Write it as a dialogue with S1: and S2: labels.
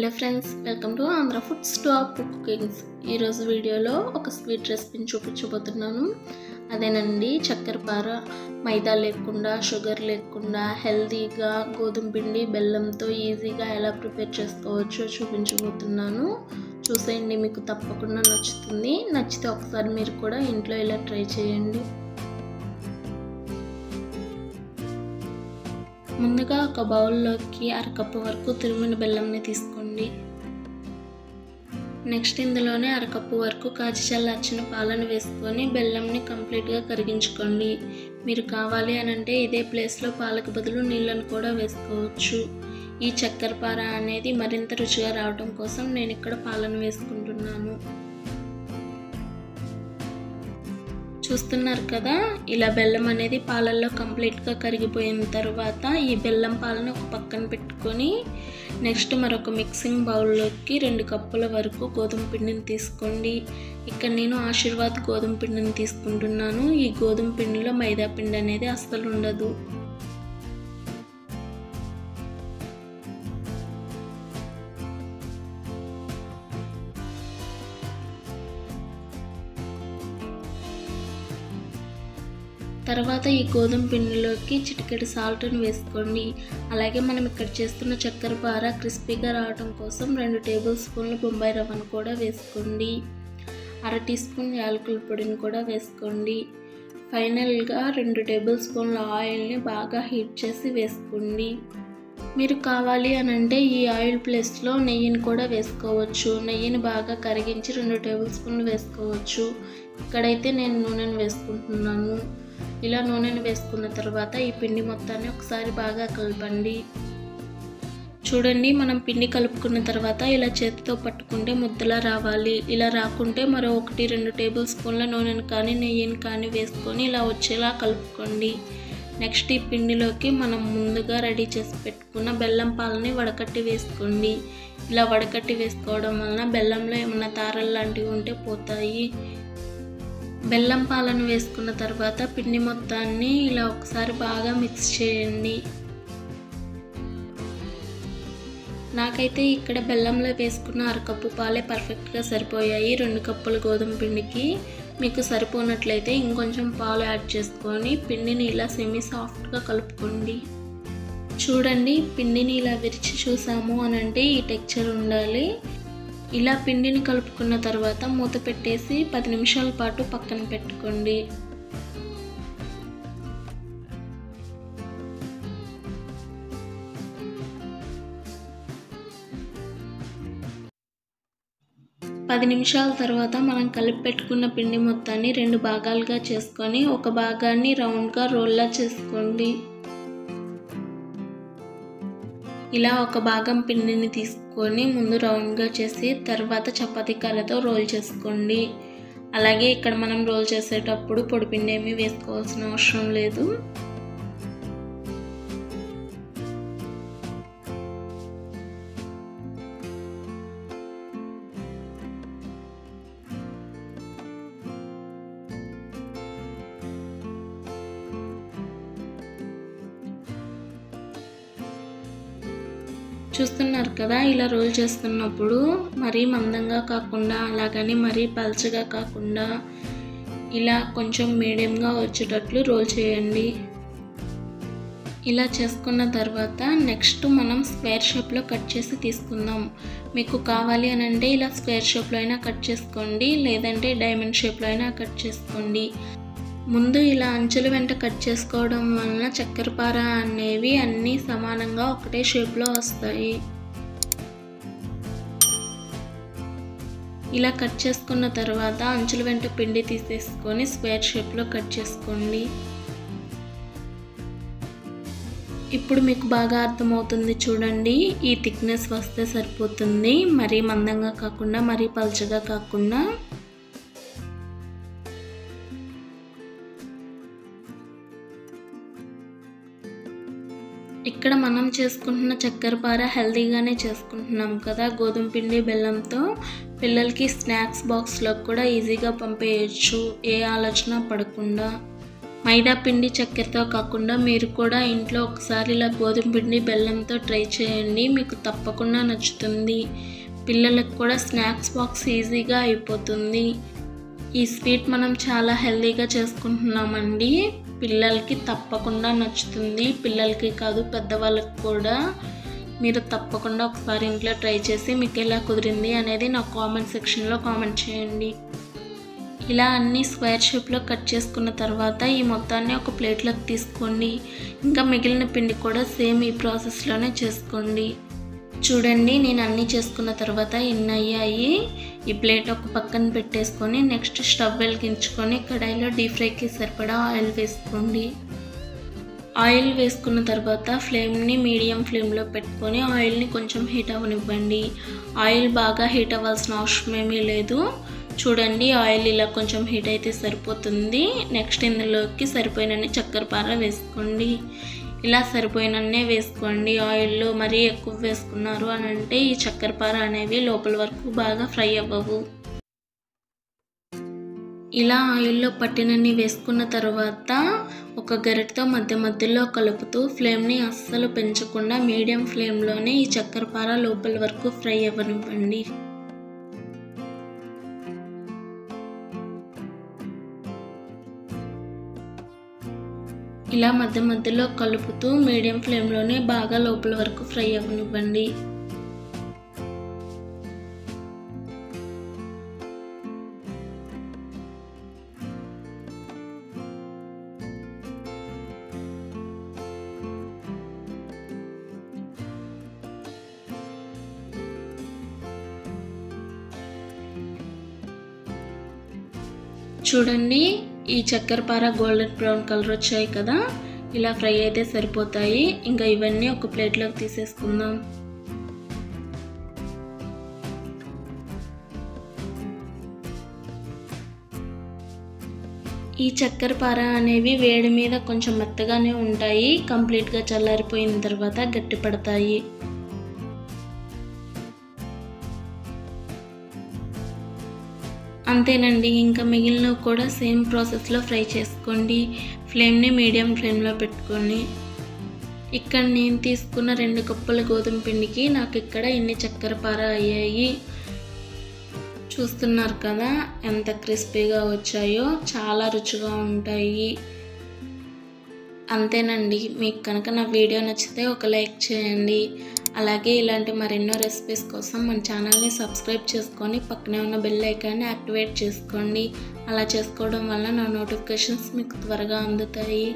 S1: Hello friends, welcome to Andhra foods top cookings. ఈరోజు వీడియోలో ఒక స్వీట్ రెసిపీని చూపించబోతున్నాను. అదేనండి చక్కెరపార. మైదా లేకుండా, షుగర్ లేకుండా హెల్తీగా గోధుమ పిండి బెల్లంతో ఈజీగా ఎలా ప్రిపేర్ చేసుకోవచ్చో చూపించబోతున్నాను. చూసేయండి, మీకు తప్పకుండా నచ్చుతుంది. నచ్చితే ఒకసారి మీరు కూడా ఇంట్లో ఇలా ట్రై చేయండి. ముందుగా ఒక బౌల్లోకి అరకప్పు వరకు తురిమిన బెల్లంని తీసుకోండి. నెక్స్ట్ ఇందులోనే అరకప్పు వరకు కాచి చల్లార్చిన పాలను వేసుకొని బెల్లంని కంప్లీట్గా కరిగించుకోండి. మీరు కావాలి అనంటే ఇదే ప్లేస్లో పాలకు బదులు నీళ్ళను కూడా వేసుకోవచ్చు. ఈ చక్కెరపార అనేది మరింత రుచిగా రావడం కోసం నేను ఇక్కడ పాలను వేసుకుంటున్నాను. చూస్తున్నారు కదా, ఇలా బెల్లం అనేది పాలల్లో కంప్లీట్గా కరిగిపోయిన తర్వాత ఈ బెల్లం పాలను ఒక పక్కన పెట్టుకొని నెక్స్ట్ మరొక మిక్సింగ్ బౌల్లోకి 2 కప్పుల వరకు గోధుమ పిండిని తీసుకోండి. ఇక్కడ నేను ఆశీర్వాద్ గోధుమ పిండిని తీసుకుంటున్నాను. ఈ గోధుమ పిండిలో మైదా పిండి అనేది అస్సలు ఉండదు. తర్వాత ఈ గోధుమ పిండిలోకి చిటికెడు సాల్ట్ని వేసుకోండి. అలాగే మనం ఇక్కడ చేస్తున్న చక్కెరపార క్రిస్పీగా రావడం కోసం 2 టేబుల్ స్పూన్ల బొంబాయి రవ్వను కూడా వేసుకోండి. 1/2 టీ స్పూన్ యాలకుల పొడిని కూడా వేసుకోండి. ఫైనల్గా 2 టేబుల్ స్పూన్ల ఆయిల్ని బాగా హీట్ చేసి వేసుకోండి. మీరు కావాలి అనంటే ఈ ఆయిల్ ప్లేస్లో నెయ్యిని కూడా వేసుకోవచ్చు. నెయ్యిని బాగా కరిగించి 2 టేబుల్ స్పూన్లు వేసుకోవచ్చు. ఇక్కడైతే నేను నూనెను వేసుకుంటున్నాను. ఇలా నూనెను వేసుకున్న తర్వాత ఈ పిండి మొత్తాన్ని ఒకసారి బాగా కలపండి. చూడండి, మనం పిండి కలుపుకున్న తర్వాత ఇలా చేతితో పట్టుకుంటే ముద్దలా రావాలి. ఇలా రాకుంటే మరో 1-2 టేబుల్ స్పూన్ల నూనెను కానీ నెయ్యిని కానీ వేసుకొని ఇలా వచ్చేలా కలుపుకోండి. నెక్స్ట్ ఈ పిండిలోకి మనం ముందుగా రెడీ చేసి పెట్టుకున్న బెల్లం పాలని వడకట్టి వేసుకోండి. ఇలా వడకట్టి వేసుకోవడం వలన బెల్లంలో ఏమన్నా తారలు లాంటివి ఉంటే పోతాయి. బెల్లం పాలను వేసుకున్న తర్వాత పిండి మొత్తాన్ని ఇలా ఒకసారి బాగా మిక్స్ చేయండి. నాకైతే ఇక్కడ బెల్లంలో వేసుకున్న 1/2 కప్పు పాలే పర్ఫెక్ట్గా సరిపోయాయి 2 కప్పుల గోధుమ పిండికి. మీకు సరిపోనట్లయితే ఇంకొంచెం పాలు యాడ్ చేసుకొని పిండిని ఇలా సెమీ సాఫ్ట్గా కలుపుకోండి. చూడండి, పిండిని ఇలా విరిచి చూసాము అనంటే ఈ టెక్స్చర్ ఉండాలి. ఇలా పిండిని కలుపుకున్న తర్వాత మూత పెట్టేసి 10 నిమిషాల పాటు పక్కన పెట్టుకోండి. పది నిమిషాల తర్వాత మనం కలిపి పెట్టుకున్న పిండి మొత్తాన్ని 2 భాగాలుగా చేసుకొని ఒక భాగాన్ని రౌండ్గా రోల్లా చేసుకోండి. ఇలా ఒక భాగం పిండిని తీసుకొని ముందు రౌండ్గా చేసి తర్వాత చపాతీ కర్రతో రోల్ చేసుకోండి. అలాగే ఇక్కడ మనం రోల్ చేసేటప్పుడు పొడి పిండి ఏమీ వేసుకోవాల్సిన అవసరం లేదు. చూస్తున్నారు కదా, ఇలా రోల్ చేస్తున్నప్పుడు మరీ మందంగా కాకుండా అలాగని మరీ పల్చగా కాకుండా ఇలా కొంచెం మీడియంగా వచ్చేటట్లు రోల్ చేయండి. ఇలా చేసుకున్న తర్వాత నెక్స్ట్ మనం స్క్వేర్ షేప్లో కట్ చేసి తీసుకుందాం. మీకు కావాలి అనంటే ఇలా స్క్వేర్ షేప్లో అయినా కట్ చేసుకోండి, లేదంటే డైమండ్ షేప్లో అయినా కట్ చేసుకోండి. ముందు ఇలా అంచుల వెంట కట్ చేసుకోవడం వలన చక్కెరపార అనేవి అన్నీ సమానంగా ఒకటే షేప్లో వస్తాయి. ఇలా కట్ చేసుకున్న తర్వాత అంచుల వెంట పిండి తీసేసుకొని స్క్వేర్ షేప్లో కట్ చేసుకోండి. ఇప్పుడు మీకు బాగా అర్థమవుతుంది. చూడండి, ఈ థిక్నెస్ వస్తే సరిపోతుంది. మరీ మందంగా కాకుండా మరీ పల్చగా కాకుండా. ఇక్కడ మనం చేసుకుంటున్న చక్కెరపార హెల్తీగానే చేసుకుంటున్నాం కదా, గోధుమ పిండి బెల్లంతో. పిల్లలకి స్నాక్స్ బాక్స్లో కూడా ఈజీగా పంపేయచ్చు, ఏ ఆలోచన పడకుండా. మైదా పిండి చక్కెరతో కాకుండా మీరు కూడా ఇంట్లో ఒకసారి ఇలా గోధుమ పిండి బెల్లంతో ట్రై చేయండి, మీకు తప్పకుండా నచ్చుతుంది. పిల్లలకు కూడా స్నాక్స్ బాక్స్ ఈజీగా అయిపోతుంది. ఈ స్వీట్ మనం చాలా హెల్తీగా చేసుకుంటున్నామండి. పిల్లలకి తప్పకుండా నచ్చుతుంది. పిల్లలకి కాదు, పెద్దవాళ్ళకి కూడా. మీరు తప్పకుండా ఒకసారి ఇంట్లో ట్రై చేసి మీకు ఎలా కుదిరింది అనేది నా కామెంట్ సెక్షన్లో కామెంట్ చేయండి. ఇలా అన్ని స్క్వేర్ షేప్లో కట్ చేసుకున్న తర్వాత ఈ మొత్తాన్ని ఒక ప్లేట్లోకి తీసుకోండి. ఇంకా మిగిలిన పిండి కూడా సేమ్ ఈ ప్రాసెస్లోనే చేసుకోండి. చూడండి, నేను అన్నీ చేసుకున్న తర్వాత ఇన్ని అయ్యాయి. ఈ ప్లేట్ ఒక పక్కన పెట్టేసుకొని నెక్స్ట్ స్టవ్ వెలిగించుకొని కడాయిలో డీప్ ఫ్రైకి సరిపడా ఆయిల్ వేసుకోండి. ఆయిల్ వేసుకున్న తర్వాత ఫ్లేమ్ని మీడియం ఫ్లేమ్లో పెట్టుకొని ఆయిల్ని కొంచెం హీట్ అవ్వనివ్వండి. ఆయిల్ బాగా హీట్ అవ్వాల్సిన అవసరం ఏమీ లేదు. చూడండి, ఆయిల్ ఇలా కొంచెం హీట్ అయితే సరిపోతుంది. నెక్స్ట్ ఇందులోకి సరిపోయినన్ని చక్కెర పార వేసుకోండి. ఇలా సరిపోయినన్నే వేసుకోండి. ఆయిల్లో మరీ ఎక్కువ వేసుకున్నారు అని అంటే ఈ చక్కెర పార అనేవి లోపల వరకు బాగా ఫ్రై అవ్వవు. ఇలా ఆయిల్లో పట్టినన్ని వేసుకున్న తర్వాత ఒక గరిటెతో మధ్య మధ్యలో కలుపుతూ ఫ్లేమ్ని అస్సలు పెంచకుండా మీడియం ఫ్లేమ్లోనే ఈ చక్కెర పార లోపల వరకు ఫ్రై అవ్వనివ్వండి. ఇలా మధ్య మధ్యలో కలుపుతూ మీడియం ఫ్లేమ్లోనే బాగా లోపల వరకు ఫ్రై అవ్వనివ్వండి. చూడండి, ఈ చక్కెర పార గోల్డెన్ బ్రౌన్ కలర్ వచ్చాయి కదా, ఇలా ఫ్రై అయితే సరిపోతాయి. ఇంకా ఇవన్నీ ఒక ప్లేట్లోకి తీసేసుకుందాం. ఈ చక్కెర పార అనేవి వేడి మీద కొంచెం మెత్తగానే ఉంటాయి. కంప్లీట్గా చల్లారిపోయిన తర్వాత గట్టి పడతాయి. అంతేనండి, ఇంకా మిగిలినవి కూడా సేమ్ ప్రాసెస్లో ఫ్రై చేసుకోండి. ఫ్లేమ్ని మీడియం ఫ్లేమ్లో పెట్టుకోండి. ఇక్కడ నేను తీసుకున్న 2 కప్పుల గోధుమ పిండికి నాకు ఇక్కడ ఇన్ని చక్కెర పార అయ్యాయి. చూస్తున్నారు కదా ఎంత క్రిస్పీగా వచ్చాయో, చాలా రుచిగా ఉంటాయి. అంతేనండి, మీకు కనుక నా వీడియో నచ్చితే ఒక లైక్ చేయండి. అలాగే ఇలాంటి మరెన్నో రెసిపీస్ కోసం మన ఛానల్ని సబ్స్క్రైబ్ చేసుకొని పక్కనే ఉన్న బెల్ ఐకాన్ని యాక్టివేట్ చేసుకోండి. అలా చేసుకోవడం వల్ల నా నోటిఫికేషన్స్ మీకు త్వరగా అందుతాయి.